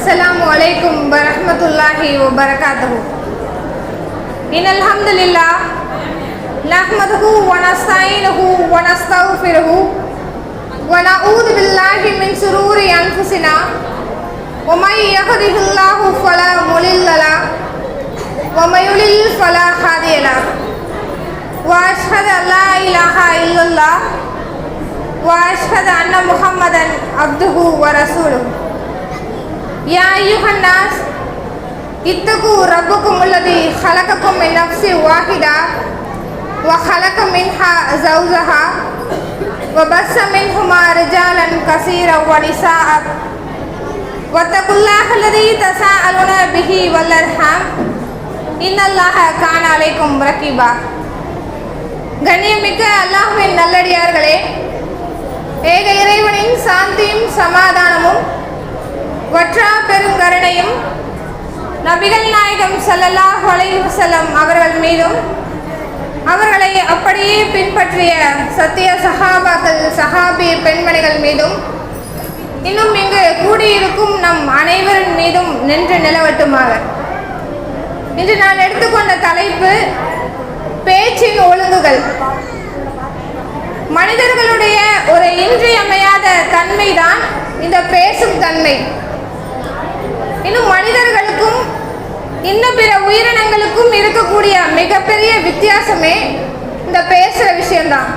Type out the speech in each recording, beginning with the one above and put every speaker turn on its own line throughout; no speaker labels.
Assalamu alaikum warahmatullahi wabarakatuh. Innal hamdalillah nahmaduhu wa nasta'inuhu wa nastaghfiruhu wa na'udzu billahi min shururi anfusina wa may yahdihillahu fala mudilla lahu wa may yudlil fala hadiya lahu wa ashhadu an la ilaha illallah wa ashhadu anna muhammadan abduhu wa rasuluhu. Ya ayyuhan nas ittaqu rabbakum alladhi khalaqakum min nafsin wahida wa khalaqa minha zawjaha wa bassa minhuma rijalan kaseeran wa nisaa'a wattaqullaha alladhi tasaaluna bihi wal arham innallaha kana alaykum raqiba. கண்ணியமிக்க அல்லாஹ்வின் நல்லடியார்களே, ஏக இறைவனின் சாந்தியும் சமாதானமும் வற்றா பெருங்கருணையும் நபிகள் நாயகம் ஸல்லல்லாஹு அலைஹி வஸல்லம் அவர்கள் மீதும் அவர்களை அப்படியே பின்பற்றிய சத்திய சஹாபாக்கள் சஹாபி பெண்மணிகள் மீதும் இன்னும் இங்கு கூடியிருக்கும் நம் அனைவரின் மீதும் நின்று நிலவட்டுமாக. இன்று நான் எடுத்துக்கொண்ட தலைப்பு பேச்சின் ஒழுங்குகள். மனிதர்களுடைய ஒரு இன்றியமையாத தன்மைதான் இந்த பேசும் தன்மை. இன்னும் மனிதர்களுக்கும் இன்னும் பிற உயிரினங்களுக்கும் இருக்கக்கூடிய மிகப்பெரிய வித்தியாசமே இந்த பேசுகிற விஷயம்தான்.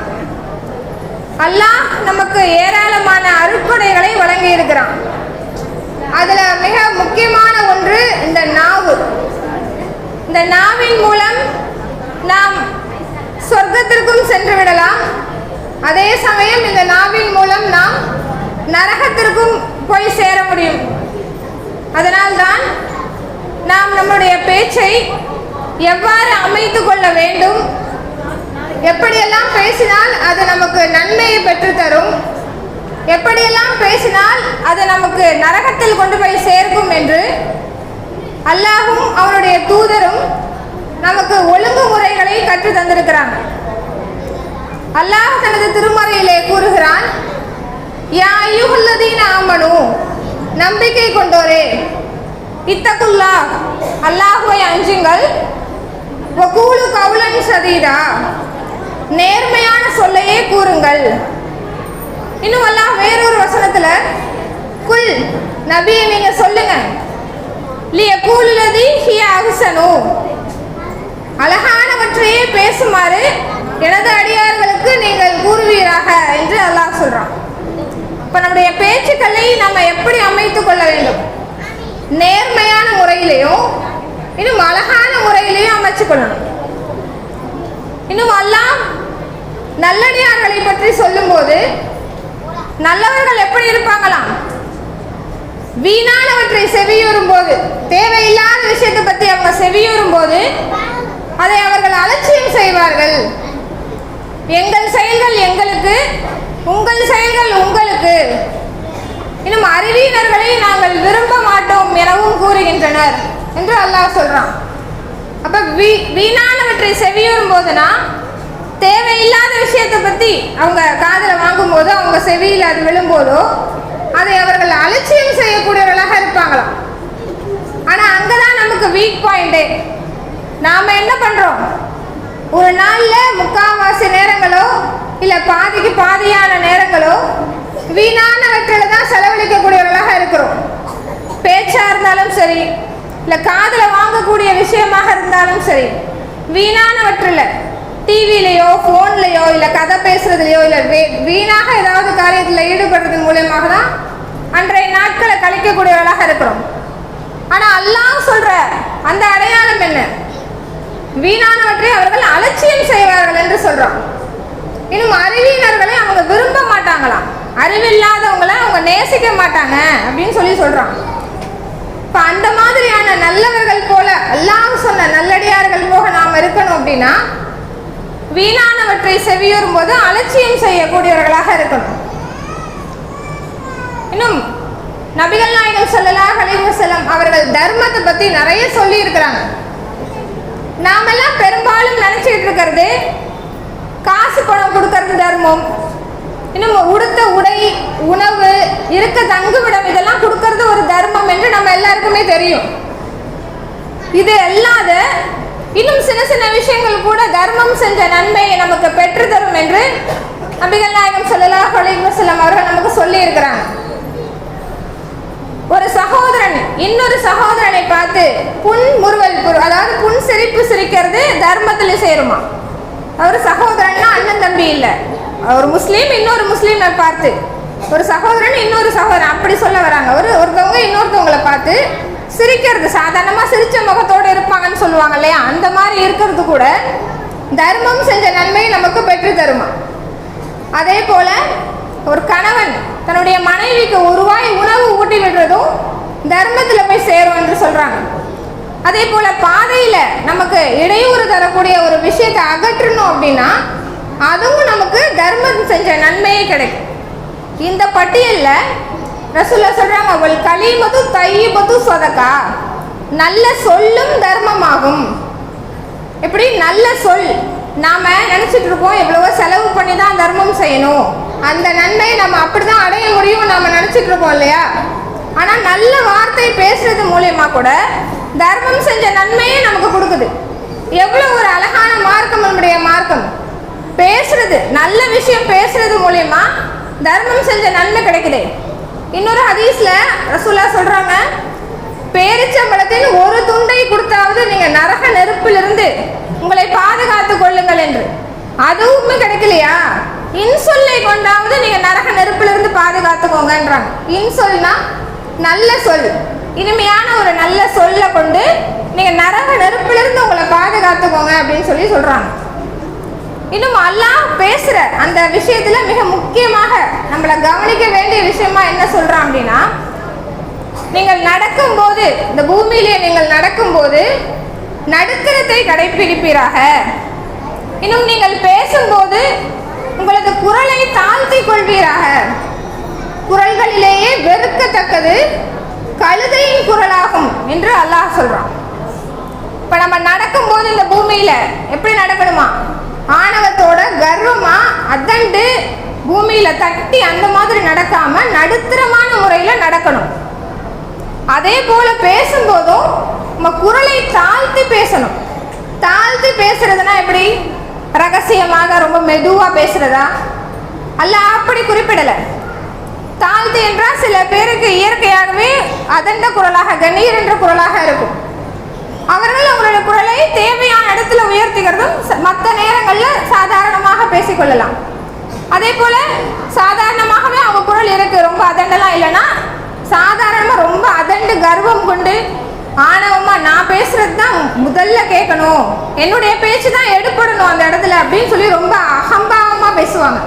அல்லாஹ் நமக்கு ஏராளமான அருட்கொடைகளை வழங்கி இருக்கிறான். அதுல மிக முக்கியமான ஒன்று இந்த நாவு. இந்த நாவின் மூலம் நாம் சொர்க்கத்திற்கும் சென்று விடலாம், அதே சமயம் இந்த நாவின் மூலம் நாம் நரகத்திற்கும் போய் சேர முடியும். அதனால்தான் நாம் நம்முடைய பேச்சை எவ்வாறு அமைத்து கொள்ள வேண்டும், எப்படியெல்லாம் பேசினால் அது நமக்கு நன்மையை பெற்றுத்தரும், எப்படியெல்லாம் பேசினால் அது நமக்கு நரகத்தில் கொண்டு போய் சேர்க்கும் என்று அல்லாஹும் அவனுடைய தூதரும் நமக்கு ஒழுங்குமுறைகளை கற்று தந்திருக்கிறாங்க. அல்லாஹ் தனது திருமறையிலே கூறுகிறான், யா அய்யுஹல்லதீன ஆமனு, நம்பிக்கை கொண்டோரே, இத்தகுல்லா, அல்லாஹ்வை அஞ்சுங்கள், வகூலு கௌலன் சதீதா, நேர்மையான சொல்லையே கூறுங்கள். இன்னும் அல்லாஹ் வேறொரு வசனத்துல குல், நபியை நீங்க சொல்லுங்க, லியகூலுல்லதீ ஹிய அஹ்ஸனு, அழகானவற்றையே பேசுமாறு எனது அடியார்களுக்கு நீங்கள் கூறுவீராக என்று அல்லாஹ் சொல்றான். இப்ப நம்முடைய பேச்சுக்களை நம்ம எப்படி அமைத்துக் கொள்ள வேண்டும்? நேர்மையான முறையிலையும் இன்னும் அழகான முறையிலையும் அமைச்சு கொள்ளணும். இன்னும் அல்லாஹ் நல்லடியார்களை பற்றி சொல்லும் போது நல்லவர்கள் எப்படி இருப்பாங்களாம்? வீணானவற்றை செவியுறும் போது, தேவையில்லாத விஷயத்தை பற்றி அவங்க செவியுறும் போது அதை அவர்கள் அலட்சியம் செய்வார்கள். எங்கள் செயல்கள் எங்களுக்கு, உங்கள் செயல்கள் உங்களுக்கு. இன்னும் அறிவியினர்களை நாங்கள் விரும்ப மாட்டோம் எனவும் கூறுகின்றனர் என்று அல்லாஹ் சொல்றான். அப்ப வீணானவற்றை செவியுறும் போதுனா, தேவையில்லாத விஷயத்தை பத்தி அவங்க காதல வாங்கும் போதோ அவங்க செவியில் அது விழும்போதோ அதை அவர்கள் அலட்சியம் செய்யக்கூடியவர்களாக இருப்பாங்களாம். ஆனா அங்கதான் நமக்கு வீக் பாயிண்டே. நாம என்ன பண்றோம்? ஒரு நாள்ல முக்காவாசி நேரங்களோ இல்ல பாதிக்கு பாதியான நேரங்களோ வீணானவற்றில தான் செலவழிக்கக்கூடியவர்களாக இருக்கிறோம். பேச்சா இருந்தாலும் சரி, இல்ல காதுல வாங்கக்கூடிய விஷயமாக இருந்தாலும் சரி, வீணானவற்றில டிவிலையோ போன்லயோ இல்ல கதை பேசுறதுலையோ இல்ல வீணாக ஏதாவது காரியத்தில் ஈடுபடுறது மூலமாக தான் அன்றைய நாட்களை கழிக்கக்கூடியவர்களாக இருக்கிறோம். ஆனா அல்லாஹ் சொல்ற அந்த அடையாளம் என்ன? வீணானவற்றை அவர்கள் அலட்சியம் செய்வார்கள் என்று சொல்றான். இன்னும் அறிவியினர்களை அவங்க விரும்ப மாட்டாங்களாம், அறிவில்லாதவங்களை அவங்க நேசிக்க மாட்டாங்க அப்படின்னு சொல்றான். இப்ப அந்த மாதிரியான நல்லவர்கள் போல அல்லாஹ் சொன்ன நல்லடியார்கள் போக நாம் இருக்கணும் அப்படின்னா வீணானவற்றை செவியுறும் போது அலட்சியம் செய்யக்கூடியவர்களாக இருக்கணும். இன்னும் நபிகள் நாயகம் ஸல்லல்லாஹு அலைஹி வஸல்லம் அவர்கள் தர்மத்தை பத்தி நிறைய சொல்லி இருக்கிறாங்க. நாமெல்லாம் பெரும்பாலும் நினைச்சிட்டு இருக்கிறது காசு பணம் கொடுக்கறது தர்மம், இன்னும் உடுத்த உடை, உணவு, இருக்க தங்குவிடம் இதெல்லாம் கொடுக்கறது ஒரு தர்மம் என்று நம்ம எல்லாம் தெரியும். இது அல்லாத இன்னும் சின்ன சின்ன விஷயங்கள் கூட தர்மம் செஞ்ச நன்மையை நமக்கு பெற்று தரும் என்று நபிகள் நாயகம் ஸல்லல்லாஹு அலைஹி வஸல்லம் அவர்கள் நமக்கு சொல்லி இருக்கிறாங்க. ஒரு சகோதரன் இன்னொரு சகோதரனை பார்த்து புன்முறுவல், அதாவது புன் சிரிப்பு சிரிக்கிறது தர்மத்தில் சேருமா. அவர் சகோதரன்னா அண்ணன் தம்பி இல்லை, ஒரு முஸ்லீம் இன்னொரு முஸ்லீமை பார்த்து, ஒரு சகோதரன் இன்னொரு சகோதரன் அப்படி சொல்ல வராங்க. ஒருத்தவங்க இன்னொருத்தவங்களை பார்த்து சிரிக்கிறது, சாதாரணமாக சிரிச்ச முகத்தோடு இருப்பாங்கன்னு சொல்லுவாங்க இல்லையா, அந்த மாதிரி இருக்கிறது கூட தர்மம் செஞ்ச நன்மையை நமக்கு பெற்று தருமா. அதே போல ஒரு கணவன் தன்னுடைய மனைவிக்கு ஒரு வாய் உணவு ஊட்டி விடுறதும் தர்மத்தில் போய் சேரும் என்று சொல்றாங்க. அதே போல பாதையில நமக்கு இடையூறு தரக்கூடிய ஒரு விஷயத்தை அகற்றணும் அப்படின்னா அதுவும் நமக்கு தர்மம் செஞ்ச நன்மையே கிடைக்கும். இந்த பட்டியல்ல ரசூலுல்லாஹ் சொல்றாங்க, அவள் கலீமத்து தையிபத்து சதகா, நல்ல சொல்லும் தர்மமாகும். எப்படி நல்ல சொல், நாம நினைச்சிட்டு இருக்கோம் எவ்வளவோ செலவு பண்ணி தான் தர்மம் செய்யணும், அந்த நன்மையை நம்ம அப்படிதான் அடைய முடியும் நாம நினைச்சிட்டு இருக்கோம் இல்லையா. ஆனா நல்ல வார்த்தை பேசுறது மூலியமா கூட தர்மம் செஞ்ச நன்மையே நமக்கு கொடுக்குது. எவ்வளவு ஒரு அழகான மார்க்கம் நம்முடைய மார்க்கம். பேசுறது, நல்ல விஷயம் பேசுறது மூலியமா தர்மம் செஞ்ச நன்மை கிடைக்குது. இன்னொரு ஹதீஸ்ல ரசூலுல்லாஹ் சொல்றாங்க, பேரிச்சம்பழத்தின் ஒரு துண்டை கொடுத்தாவது நீங்க நரக நெருப்பிலிருந்து உங்களை பாதுகாத்துக் கொள்ளுங்கள் என்று. அதுவுமே கிடைக்கலையா, இன்சொல்லை கொண்டாவது நீங்க நரக நெருப்பிலிருந்து பாதுகாத்துக்கோங்கன்றாங்க. இன்சொல்னா நல்ல சொல், இனிமையான ஒரு நல்ல சொல்ல கொண்டு நீங்க நரக நெருப்பிலிருந்து உங்களை பாதுகாத்துக்கோங்க அப்படின்னு சொல்றாங்க. இன்னும் அல்லாஹ் பேசுற அந்த விஷயத்துல மிக முக்கியமாக நம்மளை கவனிக்க வேண்டிய விஷயமா என்ன சொல்றான் அப்படின்னா, நீங்கள் நடக்கும் போது, இந்த பூமியிலே நீங்கள் நடக்கும் போது நடுத்தரத்தை கடைபிடிப்பீராக. இன்னும் நீங்கள் பேசும்போது உங்களது குரலை தாழ்த்தி கொள்வீராக. குரல்களிலேயே வெறுக்கத்தக்கது கழுதையின் குரலாகும் என்று அல்லாஹ் சொல்றான். இப்ப நம்ம நடக்கும் போது இந்த பூமியில எப்படி நடக்கணுமா, ஆணவத்தோட கர்வமா அதண்டு பூமியில தட்டி அந்த மாதிரி நடக்காம நடுத்தரமான முறையில நடக்கணும். அதே போல பேசும்போதும் நம்ம குரலை தாழ்த்தி பேசணும். தாழ்த்தி பேசுறதுனா எப்படி, ரகசியமாக ரொம்ப மெதுவா பேசுறதா அல்ல, அப்படி குறிப்பிடல. தாழ்த்தி என்றால் சில பேருக்கு இயற்கையாகவே அதண்ட குரலாக கணீர் என்ற குரலாக இருக்கும். அவர்கள் அவங்களுடைய குரலை தேவையான இடத்துல உயர்த்திக்கிறதும் மற்ற நேரங்களில் சாதாரணமாக பேசிக்கொள்ளலாம். அதே போல சாதாரணமாகவே அவங்க குரல் இருக்கு, ரொம்ப அதண்டெல்லாம் இல்லைன்னா சாதாரணமாக ரொம்ப அதண்டு கர்வம் கொண்டு ஆணவமா நான் பேசுறது தான் முதல்ல கேட்கணும், என்னுடைய பேச்சு தான் எடுப்படணும் அந்த இடத்துல அப்படின்னு சொல்லி ரொம்ப அகம்பாவமா பேசுவாங்க.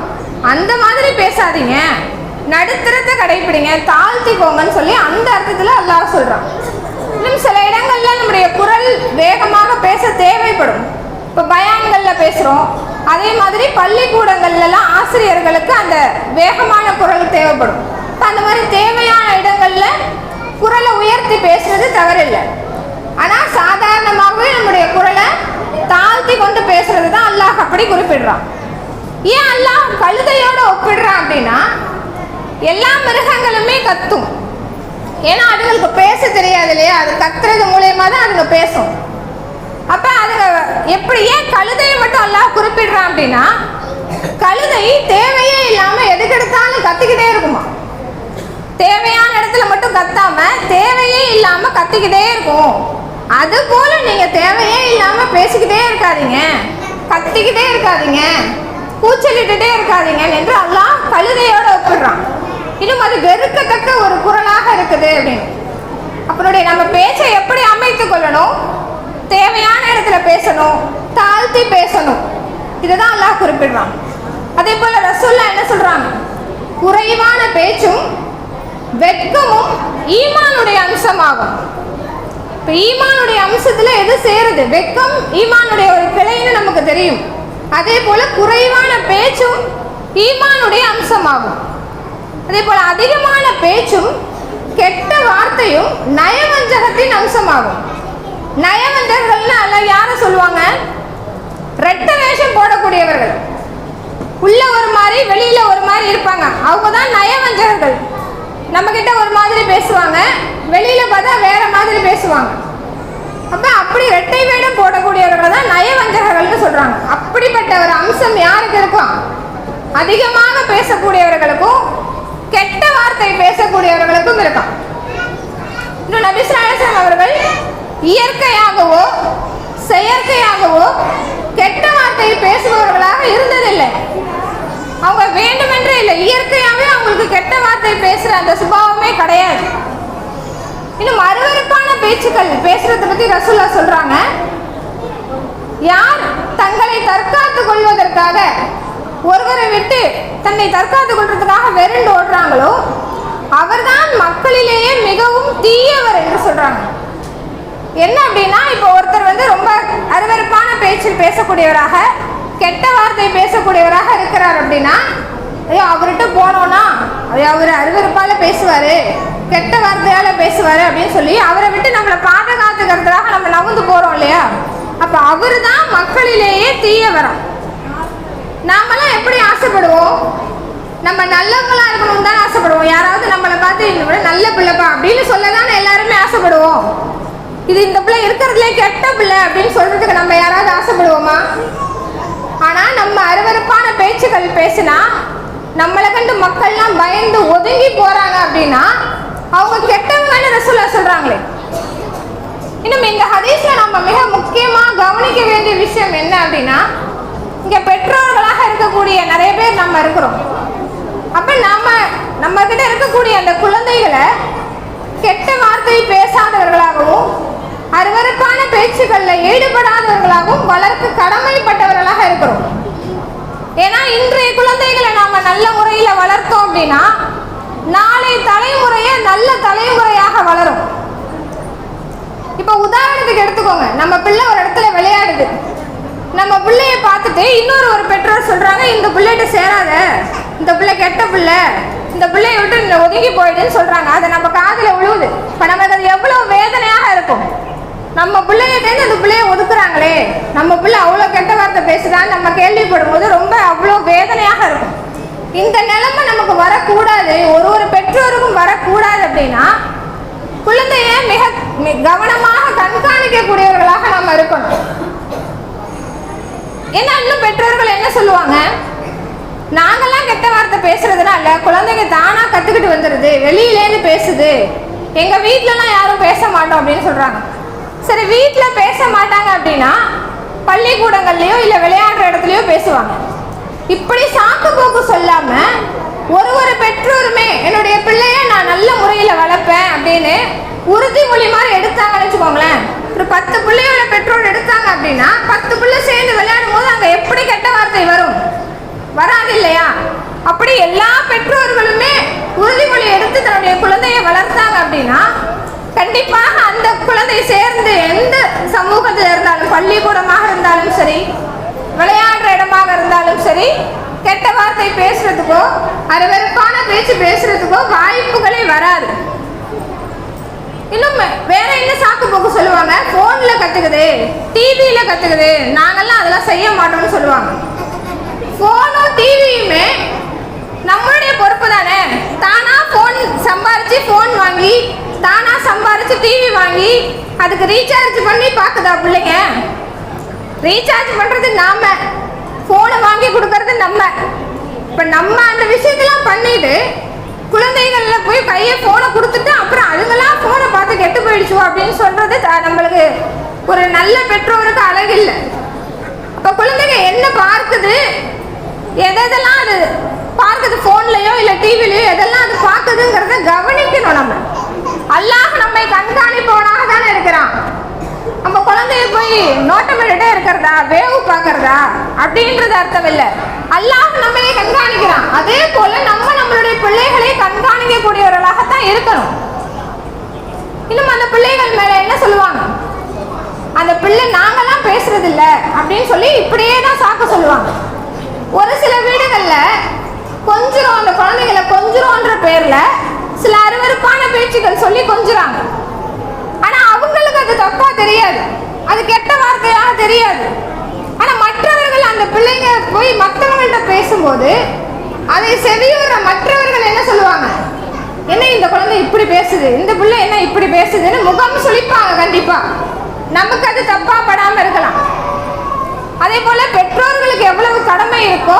அந்த மாதிரி பேசாதீங்க, நடுத்தரத்தை கடைபிடிங்க, தாழ்த்திக்கோங்கன்னு சொல்லி அந்த அர்த்தத்துல அல்லாஹ் சொல்றான். இன்னும் சில இடங்கள்ல நம்முடைய குரல் வேகமாக பேச தேவைப்படும். இப்போ பயான்கள்ல பேசுறோம், அதே மாதிரி பள்ளிக்கூடங்கள்லாம் ஆசிரியர்களுக்கு அந்த வேகமான குரல் தேவைப்படும். அந்த மாதிரி தேவையான இடங்கள்ல குரலை உயர்த்தி பேசுறது தவறில்லை. ஆனா சாதாரணமாகவே நம்முடைய குரலை தாழ்த்தி கொண்டு பேசுறது தான் அல்லாஹ் அப்படி குறிப்பிடுறான். ஏன் அல்லாஹ் கழுதையோட ஒப்பிடுறான் அப்படின்னா, எல்லா மிருகங்களுமே கத்தும், ஏன்னா அதுங்களுக்கு பேச தெரியாது இல்லையா, அது கத்துறது மூலயமா தான் அதுங்க பேசும். அப்ப அதுங்க எப்படி, ஏன் கழுதையை மட்டும் அல்லாஹ் குறிப்பிடுறான் அப்படின்னா, கழுதை தேவையே இல்லாம எதுக்கெடுத்தாலும் கத்திக்கிட்டே இருக்குமா. தேவையான இடத்துல மட்டும் கத்தாம தேவையே இல்லாம கத்திக்கிட்டே இருக்கும். அது போல நீங்க தேவையே இல்லாம பேசிக்கிட்டே இருக்காதீங்க, கத்திக்கிட்டே இருக்காதீங்க, கூச்சலிட்டுட்டே இருக்காதீங்க என்று அல்லாஹ் கழுதையோட ஒப்பிடுறான். இன்னும் அது வெறுக்கத்தக்க ஒரு குரலாக இருக்குது அப்படின்னு. அப்பனுடைய நம்ம பேச்சை எப்படி அமைத்துக் கொள்ளணும், தேவையான இடத்துல பேசணும், தாழ்த்தி பேசணும், இதுதான் அல்லாஹ் குறிப்பிடுறான். அதே போல ரசூலுல்லாஹ் என்ன சொல்றாங்க, குறைவான பேச்சும் வெட்கமும் ஈமானுடைய அம்சமாகும். இப்ப ஈமானுடைய அம்சத்துல எது சேருது, வெட்கம் ஈமானுடைய ஒரு கிளைன்னு நமக்கு தெரியும். அதே போல குறைவான பேச்சும் ஈமானுடைய அம்சமாகும். அதே போல அதிகமான பேச்சும் கெட்ட வார்த்தையும் நயவஞ்சகத்தின் அம்சமாகும். நயவஞ்சகர்கள்னு அல்ல யார சொல்லுவாங்க, ரெட்ட வேஷம் போடக்கூடியவர்கள், உள்ள ஒரு மாதிரி வெளியில ஒரு மாதிரி இருப்பாங்க, அவங்க தான் நயவஞ்சகர்கள். நம்ம கிட்ட ஒரு மாதிரி பேசுவாங்க, வெளியில பார்த்தா வேற மாதிரி பேசுவாங்க. பேசுவாங்க. அப்படி இரட்டை வேடம் போடக்கூடியவர்கள் தான் நயவஞ்சகர்கள்னு சொல்றாங்க. அப்படிப்பட்ட ஒரு அம்சம் யாருக்கு இருக்கும்? அதிகமாக பேசக்கூடியவர்களுக்கும் கெட்ட வார்த்தை பேசக்கூடியவர்களுக்கும் இருக்கும். இன்னும் நபி ஸல்லல்லாஹு அலைஹி வஸல்லம் அவர்கள் இயற்கையாகவோ செயற்கையாகவோ கெட்ட வார்த்தையை பேசுபவர்களாக இருந்ததில்லை. அவங்க வேண்டுமென்றே இல்லை, இயற்கையாகவே அவங்களுக்கு கெட்ட வார்த்தை பேசுற அந்த சுபாவமே கிடையாது. இன்னும் அருவருப்பான பேச்சுக்கள் பேசுறதை பத்தி ரசூலுல்லாஹ் சொல்றாங்க, யார் தங்களை தற்காத்துக் கொள்வதற்காக ஒருவரை விட்டு தன்னை தற்காத்துக் கொள்றதுக்காக வெறுண்டு ஓடுறாங்களோ அவர்தான் மக்களிலேயே மிகவும் தீயவர் என்று சொல்றாங்க. என்ன அப்படின்னா, இப்போ ஒருத்தர் ரொம்ப அருவருப்பான பேச்சு பேசக்கூடியவராக கெட்ட வார்த்தை பேசக்கூடியவராக இருக்கிறார் அப்படின்னா, ஐயோ அவர்கிட்ட போனோம்னா அவர் அருவருப்பால பேசுவாரு, கெட்ட வார்த்தையால பேசுவாரு அப்படின்னு சொல்லி அவரை விட்டு நம்மளை பாதுகாத்துக்கிறதுக்காக நம்ம நகர்ந்து போறோம் இல்லையா? அப்ப அவரு தான் மக்களிலேயே தீயவரம். நாமெல்லாம் எப்படி ஆசைப்படுவோம்? நம்ம நல்லவங்களா இருக்கணும் தான் ஆசைப்படுவோம். யாராவது நம்மளை பார்த்து இந்த நல்ல பிள்ளைப்பா அப்படின்னு சொல்லதானே எல்லாருமே ஆசைப்படுவோம். இது இந்த பிள்ளை இருக்கிறதுலே கெட்ட பிள்ளை அப்படின்னு சொல்றதுக்கு நம்ம யாராவது ஆசைப்படுவோமா? ஆனா நம்ம அருவருப்பான பேச்சுக்கள் பேசினா நம்மளை கண்டு மக்கள்லாம் பயந்து ஒதுங்கி போறாங்க அப்படின்னா அவங்க கெட்டவங்கன்னு ரசூலுல்லாஹ் சொல்றாங்களே. இன்னும் இந்த ஹதீஸ்ல நம்ம மிக முக்கியமா கவனிக்க வேண்டிய விஷயம் என்ன அப்படின்னா, இங்க பெற்றோர்களாக இருக்கக்கூடிய நிறைய பேர் நம்ம இருக்கிறோம். அப்ப நம்ம கிட்ட இருக்கக்கூடிய அந்த குழந்தைகளை கெட்ட வார்த்தை பேசாதவர்களாகவும் அருவருப்பான பேச்சுக்கள்ல ஈடுபடாதவர்களாகவும் வளர்க்க கடமைப்பட்டவர்களாக இருக்கிறோம். ஏன்னா இன்றைய குழந்தைகளை நாம நல்ல முறையில வளர்த்தோம் அப்படின்னா நாளை தலைமுறைய நல்ல தலைமுறையாக வளரும். இப்ப உதாரணத்துக்கு எடுத்துக்கோங்க, நம்ம பிள்ளை ஒரு இடத்துல விளையாடுது, நம்ம பிள்ளைய பார்த்துட்டு ஒரு பெற்றோர் சொல்றாங்க, இந்த பிள்ளைகிட்ட சேராத, இந்த பிள்ளை கெட்ட பிள்ளை, இந்த பிள்ளைய விட்டு ஒதுங்கி போயிடுன்னு சொல்றாங்க. அதை நம்ம காதுல விழுவுது. இப்ப நமக்கு அது எவ்வளவு வேதனையாக இருக்கும். நம்ம பிள்ளைகிட்டேருந்து அந்த பிள்ளைய ஒதுக்குறாங்களே, நம்ம பிள்ளை அவ்வளவு கெட்ட வார்த்தை பேசுதான்னு நம்ம கேள்விப்படும் போது ரொம்ப அவ்வளவு வேதனையாக இருக்கும். இந்த நிலைமை நமக்கு வரக்கூடாது, ஒரு பெற்றோருக்கும் வரக்கூடாது. அப்படின்னா குழந்தைய மிக கவனமாக கண்காணிக்கக்கூடியவர்களாக நம்ம இருக்கணும். ஏன்னா இன்னும் பெற்றோர்கள் என்ன சொல்லுவாங்க, நாங்கெல்லாம் கெட்ட வார்த்தை பேசுறதுனால குழந்தைங்க தானா கத்துக்கிட்டு வந்துடுது, வெளியிலேருந்து பேசுது, எங்க வீட்டுலலாம் யாரும் பேச மாட்டோம் அப்படின்னு சொல்றாங்க. சரி, வீட்டுல பேச மாட்டாங்க அப்படின்னா பள்ளிக்கூடங்கள்லயோ இல்ல விளையாடுற இடத்துலயோ பேசுவாங்க. இப்படி சாக்கு போக்கு சொல்லாம ஒரு பெற்றோருமே என்னுடைய பிள்ளைய நான் நல்ல முறையில வளர்ப்பேன் அப்படின்னு உறுதிமொழி மாதிரி எடுத்தாங்கன்னு வச்சுக்கோங்களேன். ஒரு 10 பிள்ளையோட பெற்றோர் எடுத்தாங்க அப்படின்னா 10 பிள்ளை சேர்ந்து விளையாடும் போது அங்க எப்படி கெட்ட வார்த்தை வரும்? வராது இல்லையா? அப்படி எல்லா பெற்றோர்களுமே உறுதிமொழி எடுத்து தன்னுடைய குழந்தையை வளர்த்தாங்க அப்படின்னா கண்டிப்பாக அந்த குழந்தை சேர்ந்து எந்த சமூகத்தில் இருந்தாலும், பள்ளிக்கூடமாக இருந்தாலும் சரி, விளையாடுற இடமாக இருந்தாலும் சரி, கெட்ட வார்த்தை பேசுறதுக்கோ அருவருப்பான பேச்சு பேசுறதுக்கோ வாய்ப்புகளே வராது. இன்னும் வேற என்ன சாக்கு போக்கு சொல்லுவாங்க, போன்ல கத்துக்குது, டிவியில கத்துக்குது, நாங்கெல்லாம் அதெல்லாம் செய்ய மாட்டோம்னு சொல்லுவாங்க. போனும் டிவியுமே நம்மளுடைய பொறுப்பு தானே. தானா போன் சம்பாரிச்சு போன் வாங்கி, தானா சம்பாரிச்சு டிவி வாங்கி அதுக்கு ரீசார்ஜ் பண்ணி பாக்குதா பிள்ளைங்க? ரீசார்ஜ் பண்றது நாம, போனை வாங்கி கொடுக்கறது நம்ம. இப்ப நம்ம அந்த விஷயத்தெல்லாம் பண்ணிட்டு குழந்தைகள்ல போய் கையை போனை கொடுத்துட்டு அப்புறம் அதுங்கெல்லாம் போனை பார்த்து கெட்டு போயிடுச்சு அப்படின்னு சொல்றது நம்மளுக்கு ஒரு நல்ல பெற்றோருக்கு அழகில்லை. அப்ப குழந்தைங்க என்ன பார்க்குது, எதெல்லாம் அது பார்க்குது, போன்லயோ இல்ல டிவிலயோ எதெல்லாம் அது பார்க்குதுங்கிறத கவனிக்கணும். நம்ம அல்லாஹ் நம்மை கண்காணிப்பவனாக தானே இருக்கிறான். நம்ம குழந்தைய போய் நோட்டமிட்டே இருக்கிறதா, வேவு பார்க்கறதா அப்படின்றது அர்த்தம் இல்லை. அல்லாஹ் நம்மை கண்காணிக்கிறான். அதே போல நம்மளுடைய பிள்ளைகளை கண்காணிக்கக்கூடியவர்களாகத்தான் இருக்கணும். இன்னும் அந்த பிள்ளைகள் மேல என்ன சொல்லுவாங்க, அந்த பிள்ளை நாங்கெல்லாம் பேசுறது இல்ல அப்படின்னு சொல்லி இப்படியே தான் சாக்க சொல்லுவாங்க. ஒரு சில வீடுகள்ல கொஞ்சம் அந்த குழந்தைகளை கொஞ்சம்ன்ற பேர்ல சில அருவருப்பான பேச்சுகள் சொல்லி கொஞ்சுறாங்க. ஆனா அவங்களுக்கு அது தப்பா தெரியாது, அது கெட்ட வார்த்தையாக தெரியாது. ஆனா மற்றவர்கள் அந்த பிள்ளைங்க போய் மற்றவங்கள்ட்ட பேசும்போது அதை செவியுற மற்றவர்கள் என்ன சொல்லுவாங்க, என்ன இந்த குழந்தை இப்படி பேசுது, இந்த பிள்ளை என்ன இப்படி பேசுது பேசுதுன்னு முகம் சுளிப்பாங்க. கண்டிப்பா நமக்கு அது தப்பா படாம இருக்கலாம். அதே போல பெற்றோர்களுக்கு எவ்வளவு கடமை இருக்கோ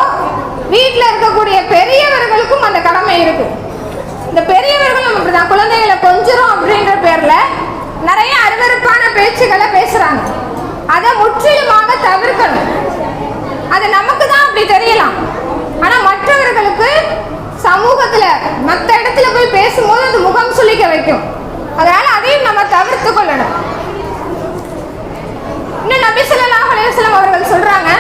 வீட்டில் இருக்கக்கூடிய பெரியவர்களுக்கும் அந்த கடமை இருக்கு. இந்த பெரியவர்களும் அப்படிதான் குழந்தைகளை கொஞ்சம் அப்படின்ற பேர்ல நிறைய அருவருப்பான பேச்சுகளை பேசுறாங்க. அதை முற்றிலுமாக தவிர்க்கணும். அது நமக்கு தான் அப்படி தெரியலாம், ஆனா மற்றவர்களுக்கு சமூகத்துல மற்ற இடத்துல போய் பேசும்போது அது முகம் சுளிக்க வைக்கும். அதனால அதையும் நம்ம தவிர்த்து கொள்ளணும். இன்னும் நபி ஸல்லல்லாஹு அலைஹி வஸல்லம் அவர்கள் சொல்றாங்க,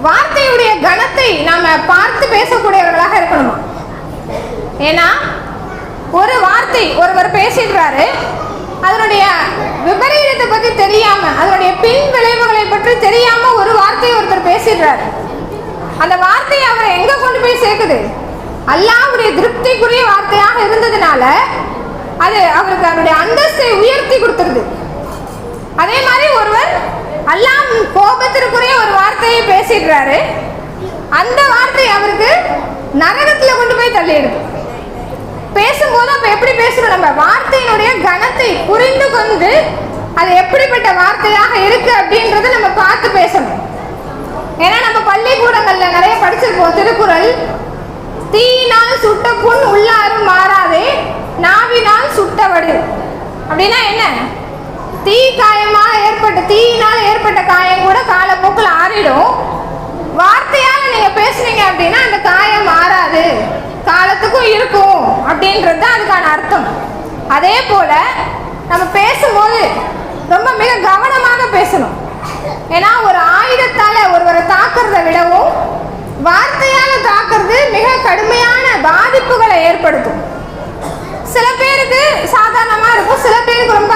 வார்த்தையுடைய கணத்தை நாம பார்த்து பேசக்கூடியவர்களாக இருக்கணுமா. ஏன்னா ஒரு வார்த்தை ஒருவர் பேசிடுறாரு, அதனுடைய விபரீதத்தை பற்றி தெரியாம, அதனுடைய பின் விளைவுகளை பற்றி தெரியாம ஒரு வார்த்தையை ஒருத்தர் பேசிடுறாரு. அந்த வார்த்தையை அவரை எங்க கொண்டு போய் சேர்க்குது? அல்லாஹ்வுடைய திருப்திக்குரிய வார்த்தையாக இருந்ததுனால அது அவருக்கு அவருடைய அந்தஸ்தை உயர்த்தி கொடுத்துருது. அதே மாதிரி ஒருவர் அல்லாஹ் கோபத்திற்குரிய ஒரு வார்த்தையை பேசிடுறாரு, அந்த வார்த்தை அவருக்கு நரகத்துல கொண்டு போய் தள்ளிடுது. பேசும்போது அப்ப எப்படி பேசுறோம்? நம்ம வார்த்தையினுடைய கணத்தை புரிந்து கொண்டு அது எப்படிப்பட்ட வார்த்தையாக இருக்கு அப்படின்றத நம்ம பார்த்து பேசணும். ஏன்னா நம்ம பள்ளிக்கூடங்கள்ல நிறைய படிச்சிருப்போம் திருக்குறள், தீயினால் சுட்ட புண் உள்ளாரும் மாறாதே நாவினால் சுட்ட வடு. அப்படின்னா என்ன? தீயினால் ஏற்பட்ட காயம் கூட காலப்போக்கில் ஆறிடும். வார்த்தையால நீங்க பேசுனீங்க அப்படின்னா அந்த காயம் மாறாது, காலத்துக்கும் இருக்கும் அப்படின்றது தான் அதுக்கான அர்த்தம். அதே போல நம்ம பேசும்போது ரொம்ப மிக கவனமாக பேசணும். ஏன்னா ஒரு ஆயுதத்தால ஒருவரை தாக்குறதை விடவும் வார்த்தையால தாக்குறது மிக கடுமையான பாதிப்புகளை ஏற்படுத்தும். சில பேருக்கு சாதாரணமா இருக்கும், சில பேருக்கு ரொம்ப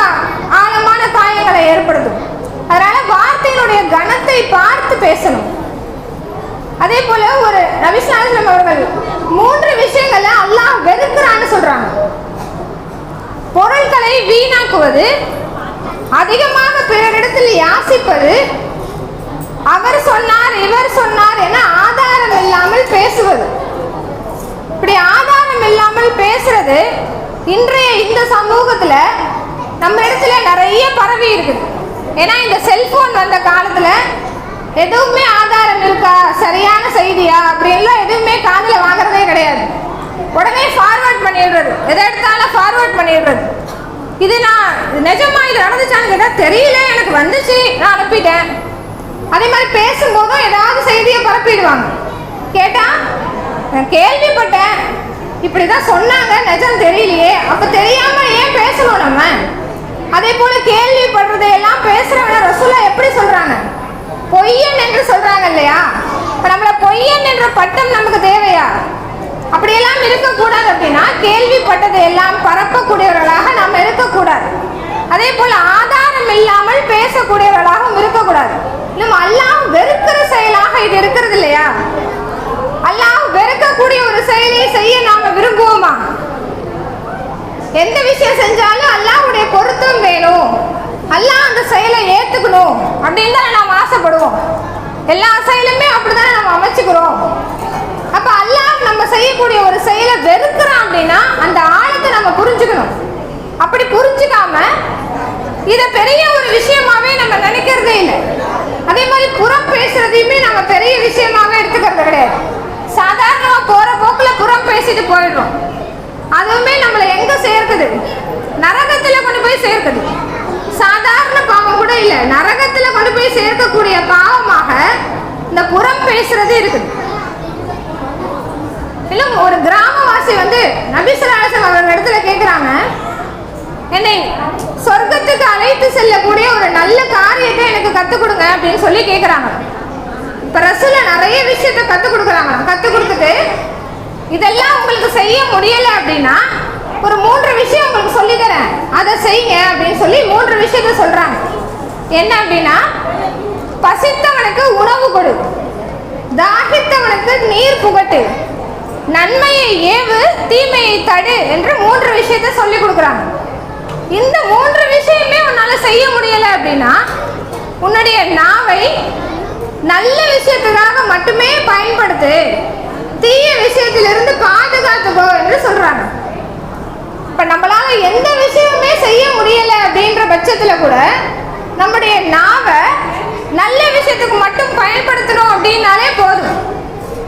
ஆழமான காயங்களை ஏற்படுத்தும். அதனால வார்த்தையினுடைய கணத்தை பார்த்து பேசணும். அதே போல ஒரு நபி ஸல்லல்லாஹு அலைஹி வஸல்லம் அவர்கள் 3 விஷயங்களை அல்லாஹ் வெறுக்கிறான்னு சொல்றாங்க. பொருட்களை வீணாக்குவது, அதிகமாக பிறரிடத்தில் யாசிப்பது, அவர் சொன்னார் இவர் சொன்னார் என ஆதாரம் இல்லாமல் பேசுவது. இப்படி ஆதாரம் இல்லாமல் பேசுறது இன்றைய இந்த சமூகத்துல நம்ம இடத்துல நிறைய பரவி இருக்குது. ஏன்னா இந்த செல்போன் வந்த காலத்துல எதுவுமே ஆதாரம் இருக்கா, சரியான செய்தியா அப்படின்லாம் எதுவுமே காதில் வாங்குறதே கிடையாது. உடனே ஃபார்வர்ட் பண்ணிடுறது, எதை எடுத்தாலும் ஃபார்வர்ட் பண்ணிடுறது. இது நான் நிஜமா இது நடந்துச்சான்னு கேட்டால் தெரியல, எனக்கு வந்துச்சு நான் அனுப்பிட்டேன். அதே மாதிரி பேசும்போதும் ஏதாவது செய்தியை பரப்பிடுவாங்க. கேட்டா நான் கேள்விப்பட்டேன், இப்படிதான் சொன்னாங்க, நிஜம் தெரியலையே, அப்ப தெரியாம ஏன் பேசணும் நம்ம? அதே போல கேள்விப்படுறதையெல்லாம் பேசுறவங்க ரசூலா எப்படி சொல்றாங்க? பொய்யன் என்று சொல்றாங்க இல்லையா? இப்ப நம்மள பொய்யன் என்ற பட்டம் நமக்கு தேவையா? அப்படியெல்லாம் இருக்கக்கூடாது. அப்படின்னா கேள்விப்பட்டதை எல்லாம் பரப்பக்கூடியவர்களாக நாம் இருக்கக்கூடாது. அதே போல ஆதாரம் இல்லாமல் பேசக்கூடியவர்களாகவும் இருக்கக்கூடாது. நம்ம அல்லாஹ் வெறுக்கிற செயலாக இது இருக்கிறது இல்லையா? அல்லாஹ் வெறுக்கக்கூடிய ஒரு செயலை செய்ய நாம விரும்புவோமா? எந்த விஷயம் செஞ்சாலும் அல்லாஹ்வுடைய பொருத்தம் வேணும், அல்லாஹ் அந்த செயலை ஏத்துக்கணும் அப்படின்னு தான் நாம் ஆசைப்படுவோம். எல்லா செயலுமே அப்படித்தானே நம்ம அமைச்சுக்கிறோம். அப்ப அல்லாஹ் நம்ம செய்யக்கூடிய ஒரு செயலை வெறுக்கிறான் அப்படின்னா அந்த ஆழத்தை நம்ம புரிஞ்சுக்கணும். அப்படி புரிஞ்சுக்காம இத பெரிய ஒரு விஷயமாவே நம்ம நினைக்கிறதே இல்லை. அதே மாதிரி புறம் பேசுறதையுமே நம்ம பெரிய விஷயமாவே எடுத்துக்கிறது கிடையாது. சாதாரணமா போற போக்குல புறம் பேசிட்டு போயிடுறோம். அதுவுமே நம்மளை எங்க சேர்க்குது? நரகத்துல கொண்டு போய் சேர்க்குது. சாதாரண பாவம் கூட இல்ல, நரகத்துல கொண்டு போய் சேர்க்கக்கூடிய பாவமாக இந்த புறம் பேசுறது இருக்குது. இன்னும் ஒரு கிராமவாசி நபி ஸல்லல்லாஹு அலைஹி வஸல்லம் அவங்க இடத்துல கேட்கிறாங்க, என்னை சொர்க்கத்துக்கு அழைத்து செல்லக்கூடிய ஒரு நல்ல காரியத்தை எனக்கு கற்றுக் கொடுங்க அப்படின்னு சொல்லி கேட்குறாங்க. இப்போ ரசூலா நிறைய விஷயத்த கற்றுக் கொடுக்குறாங்க. கற்றுக் கொடுத்துட்டு இதெல்லாம் உங்களுக்கு செய்ய முடியலை அப்படின்னா ஒரு 3 விஷயம் உங்களுக்கு சொல்லித்தரேன், அதை செய்யுங்க அப்படின்னு சொல்லி 3 விஷயத்த சொல்றாங்க. என்ன அப்படின்னா, பசித்தவனுக்கு உணவு கொடு, தாகித்தவனுக்கு நீர் புகட்டு, நன்மையை ஏவு தீமையை தடு என்று 3 விஷயத்த சொல்லி கொடுக்குறாங்க. இந்த 3 விஷயமே உன்னால செய்ய முடியல அப்படின்னா உன்னுடைய நாவை நல்ல விஷயத்துக்காக மட்டுமே பயன்படுத்து. செய்ய முடியல அப்படின்ற பட்சத்துல கூட நம்முடைய நாவை நல்ல விஷயத்துக்கு மட்டும் பயன்படுத்தணும் அப்படின்னாலே போதும்.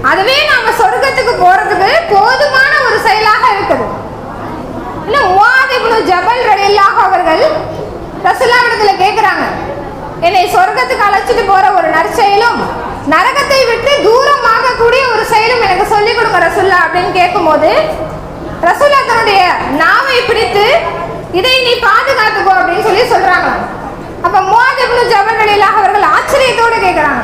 அதுவே நாம சொர்க்கத்துக்கு போறதுக்கு போதுமான ஒரு செயலாக இருக்குது. இன்னும் முஆத் இப்னு ஜபல் ரலியல்லாஹு அவர்கள் ரசூலுல்லாஹ்விடத்துல கேட்கிறாங்க, என்னை சொர்க்கத்துக்கு அழைச்சிட்டு போற ஒரு நற்செயலும் நரகத்தை விட்டு தூரமாக கூடிய ஒரு செயலும் எனக்கு சொல்லிக் கொடுங்க ரசூலுல்லாஹ் அப்படின்னு கேட்கும்போது ரசூலுல்லாஹ் தன்னுடைய நாவை பிடித்து இதை நீ பாதுகாத்துக்கோ அப்படின்னு சொல்றாங்க. அப்ப முஆத் இப்னு ஜபல் ரலியல்லாஹு அவர்கள் ஆச்சரியத்தோடு கேட்கிறாங்க,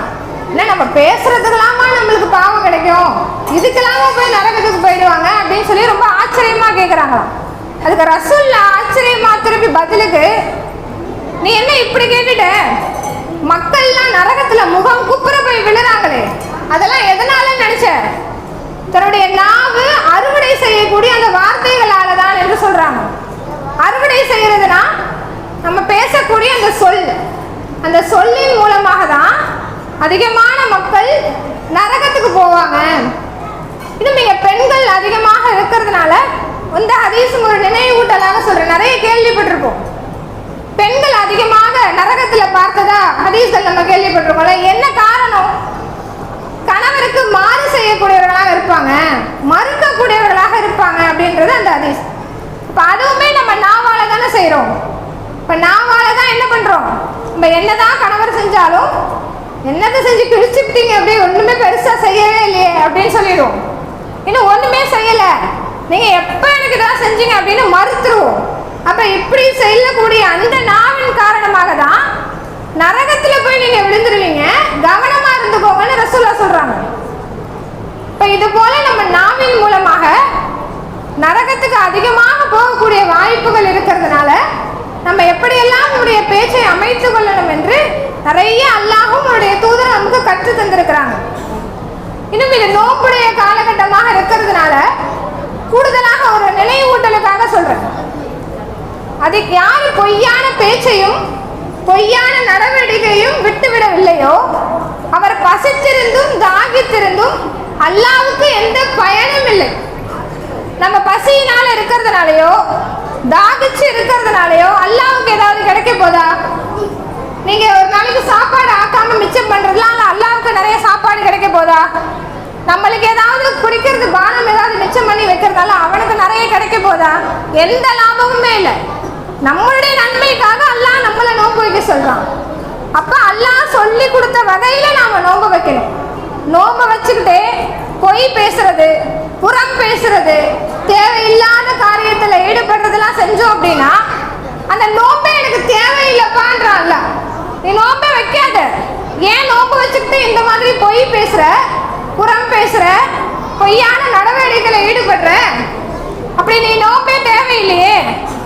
என்ன நம்ம பேசுறதுக்கெல்லாமா நம்மளுக்கு பாவம் கிடைக்கும், இதுக்கெல்லாமா போய் நரகத்துக்கு போயிடுவாங்க அப்படின்னு சொல்லி ரொம்ப ஆச்சரியமா கேட்கிறாங்களாம். அதுக்கு ரசூலுல்லாஹ் ஆச்சரியமா திருப்பி பதிலுக்கு, நீ என்ன இப்படி கேட்டுட்ட, மக்கள்லாம் நரகத்துல முகம் குப்புற போய் விழுறாங்களே அதெல்லாம் எதனால நினைச்ச, தன்னுடைய நாவு அறுவடை செய்யக்கூடிய அந்த வார்த்தைகளால தான் என்று சொல்றாங்க. அறுவடை செய்யறதுனா நம்ம பேசக்கூடிய அந்த சொல், அந்த சொல்லின் மூலமாக தான் அதிகமான மக்கள் நரகத்துக்கு போவாங்க. இன்னும் நீங்க பெண்கள் அதிகமாக இருக்கிறதுனால இந்த ஹதீஸும் ஒரு நினைவூட்டலாக சொல்றேன். நிறைய கேள்விப்பட்டிருப்போம், பெண்கள் அதிகமாக நரகத்துல பார்த்ததா ஹதீஸ்கள் நம்ம கேள்விப்பட்டிருக்கோம்ல. என்ன காரணம்? கணவருக்கு மாறு செய்யக்கூடியவர்களாக இருப்பாங்க, மறுக்கக்கூடியவர்களாக இருப்பாங்க அப்படின்றது அந்த ஹதீஸ். இப்ப அதுவுமே நம்ம நாவால தானே செய்யறோம். இப்ப நாவால தான் என்ன பண்றோம், நம்ம என்னதான் கணவர் செஞ்சாலும் என்னத்தை செஞ்சு கிழிச்சுட்டீங்க அப்படியே ஒண்ணுமே பெருசா செய்யவே இல்லையே அப்படின்னு சொல்லிடுவோம். இன்னும் ஒண்ணுமே செய்யல, நீங்க எப்ப எனக்கு தான் செஞ்சீங்க அப்படின்னு மறுத்துருவோம். அப்ப இப்படி செய்யக்கூடிய அந்த நாவின் காரணமாக தான் நரகத்துல போய் நீங்க விழுந்துருவீங்க, கவனமா இருந்துக்கோங்கன்னு ரசூலுல்லாஹ் சொல்றாங்க. இப்ப இது போல நம்ம நாவின் மூலமாக நரகத்துக்கு அதிகமாக போகக்கூடிய வாய்ப்புகள் இருக்கிறதுனால நம்ம எப்படியெல்லாம் நம்முடைய பேச்சை அமைத்துக் கொள்ளணும் என்று நிறைய அல்லாஹ்வும் அவருடைய தூதர் நமக்கு கற்று தந்திருக்கிறாங்க. இன்னும் இது நோம்புடைய காலகட்டமாக இருக்கிறதுனால கூடுதலாக ஒரு நினைவூட்டலுக்காக சொல்றேன். அதுக்கு யாரு பொய்யான பேச்சையும் பொய்யான நடவடிக்கையும் விட்டுவிடவில்லையோ அவர் பசித்திருந்தும் தாகித்திருந்தும் அல்லாஹ்வுக்கு எந்த பயனும் இல்லை. நம்ம பசியினால இருக்கிறதுனாலயோ தாகிச்சு இருக்கிறதுனாலயோ அல்லாஹ்வுக்கு ஏதாவது கிடைக்க போதா? நீங்க ஒரு நாளைக்கு சாப்பாடு ஆக்காம மிச்சம் பண்றதுலாம் அல்லாஹ்வுக்கு நிறைய சாப்பாடு கிடைக்க போதா? நம்மளுக்கு ஏதாவது குடிக்கிறது பானம் ஏதாவது மிச்சம் பண்ணி வைக்கிறதால அவனுக்கு நிறைய கிடைக்க போதா? எந்த லாபமுமே இல்லை. நம்மளுடைய நன்மைக்காக அல்லாஹ் நம்மளை நோன்பு வைக்க சொல்றான். அப்ப அல்லாஹ் சொல்லி கொடுத்த வகையில நாம நோன்பு வைக்கணும். நோன்பு வச்சுக்கிட்டே பொய் பேசுறது, புறம் பேசுறது, தேவையில்லாத காரியத்துல ஈடுபடுறதெல்லாம் செஞ்சோம் அப்படின்னா அந்த நோன்பே எனக்கு தேவையில்லைப்பான்றான் அல்லாஹ். நீ நோன்பே வைக்காத, ஏன் நோன்பு வச்சுக்கிட்டு இந்த மாதிரி பொய் பேசுற, புறம் பேசுற, பொய்யான நடவடிக்கைகளை ஈடுபடுற, அப்படி நீ நோன்பே தேவையில்லையே,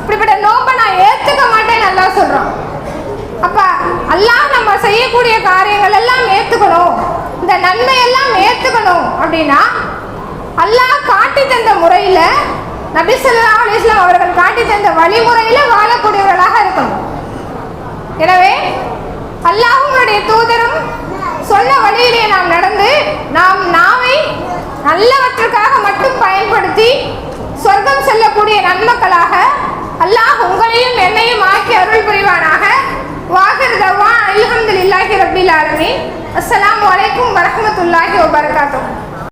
இப்படிப்பட்ட நோன்பை நான் ஏத்துக்க மாட்டேன்னு அல்லாஹ் சொல்றான். அப்ப அல்லாஹ் நம்ம செய்யக்கூடிய காரியங்கள் எல்லாம் ஏத்துக்கணும், இந்த நன்மை எல்லாம் ஏத்துக்கணும் அப்படின்னா அல்லாஹ் காட்டி தந்த முறையில, நபி ஸல்லல்லாஹு அலைஹி வஸல்லம் அவர்கள் காட்டி தந்த வழிமுறையில வாழக்கூடியவர்களாக இருக்கணும். எனவே அல்லாஹ்வுடைய தூதரும் சொன்ன வழியிலே நாம் நடந்து நாம் நாவை நல்லவற்றுக்காக மட்டும் பயன்படுத்தி சொர்க்கம் செல்லக்கூடிய நன்மக்களாக அல்லாஹ் உங்களையும் என்னையும் ஆக்கி அருள் புரிவானாக. வாஹிர் தவான் அல்ஹம்துலில்லாஹி ரப்பில் ஆலமீன். அஸ்ஸலாமு அலைக்கும் வரஹ்மத்துல்லாஹி வபரகாத்துஹு.